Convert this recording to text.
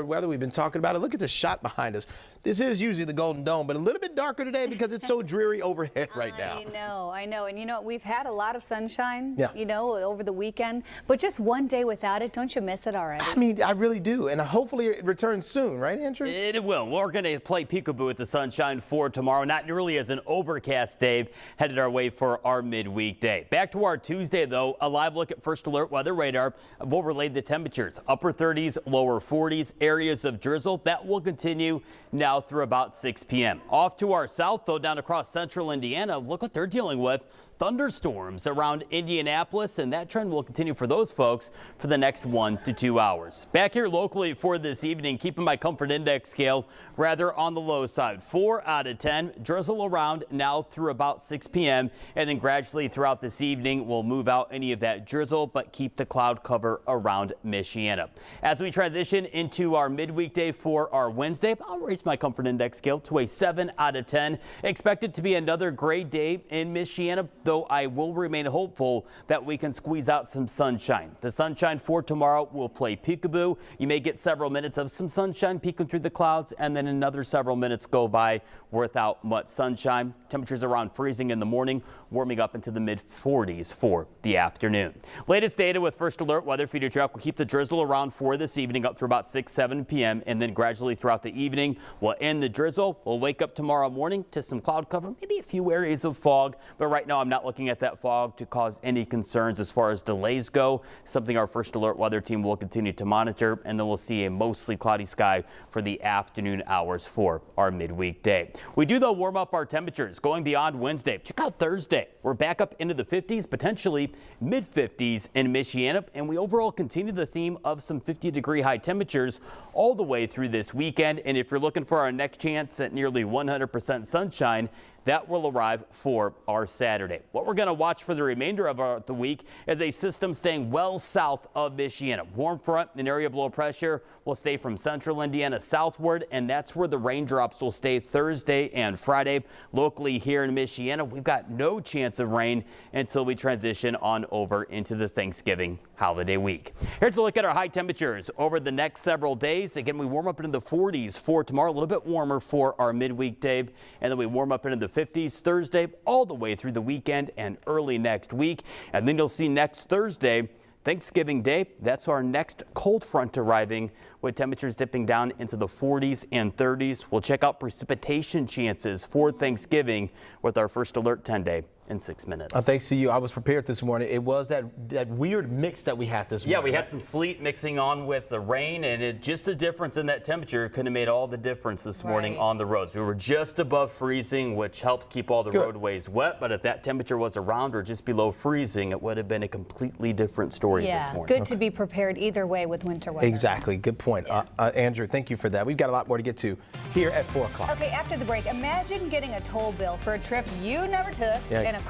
Weather, we've been talking about it. Look at the shot behind us. This is usually the Golden Dome, but a little bit darker today because it's so dreary overhead right now. I know. And you know, we've had a lot of sunshine, yeah, over the weekend, but just one day without it, don't you miss it already? I mean, I really do. And hopefully it returns soon, right, Andrew? It will. We're going to play peekaboo with the sunshine for tomorrow. Not nearly as an overcast day headed our way for our midweek day. Back to our Tuesday, though, a live look at First Alert Weather Radar. I've overlaid the temperatures. Upper 30s, lower 40s. Areas of drizzle that will continue now through about 6 p.m. Off to our south, though, down across central Indiana. Look what they're dealing with. Thunderstorms around Indianapolis, and that trend will continue for those folks for the next 1 to 2 hours. Back here locally for this evening, keeping my comfort index scale rather on the low side. 4 out of 10. Drizzle around now through about 6 p.m. and then gradually throughout this evening we'll move out any of that drizzle but keep the cloud cover around Michiana. As we transition into our midweek day for our Wednesday, I'll raise my comfort index scale to a 7 out of 10. Expected to be another great day in Michiana, though I will remain hopeful that we can squeeze out some sunshine. The sunshine for tomorrow will play peekaboo. You may get several minutes of some sunshine peeking through the clouds, and then another several minutes go by without much sunshine. Temperatures around freezing in the morning, warming up into the mid-40s for the afternoon. Latest data with First Alert Weather Feeder Truck will keep the drizzle around for this evening up through about 6-7 p.m. and then gradually throughout the evening we'll end the drizzle. We'll wake up tomorrow morning to some cloud cover, maybe a few areas of fog, but right now I'm not looking at that fog to cause any concerns as far as delays go. Something our First Alert Weather team will continue to monitor, and then we'll see a mostly cloudy sky for the afternoon hours for our midweek day. We do, though, warm up our temperatures going beyond Wednesday. Check out Thursday. We're back up into the 50s, potentially mid-50s in Michiana, and we overall continue the theme of some 50-degree high temperatures all the way through this weekend. And if you're looking for our next chance at nearly 100% sunshine, that will arrive for our Saturday. What we're going to watch for the remainder of the week is a system staying well south of Michiana. Warm front, an area of low pressure, will stay from central Indiana southward, and that's where the raindrops will stay Thursday and Friday. Locally here in Michiana, we've got no chance of rain until we transition on over into the Thanksgiving holiday week. Here's a look at our high temperatures over the next several days. Again, we warm up into the 40s for tomorrow, a little bit warmer for our midweek day, and then we warm up into the 50s Thursday all the way through the weekend and early next week. And then you'll see next Thursday, Thanksgiving Day, that's our next cold front arriving with temperatures dipping down into the 40s and 30s. We'll check out precipitation chances for Thanksgiving with our First Alert 10-day in 6 minutes. Thanks to you. I was prepared this morning. It was that weird mix that we had this morning. Yeah, we had some sleet mixing on with the rain, and just a difference in that temperature could have made all the difference this morning on the roads. We were just above freezing, which helped keep all the roadways wet, but if that temperature was around or just below freezing, it would have been a completely different story this morning. Good to be prepared either way with winter weather. Exactly. Good point. Yeah. Andrew, thank you for that. We've got a lot more to get to here at 4 o'clock. Okay, after the break, imagine getting a toll bill for a trip you never took in a car.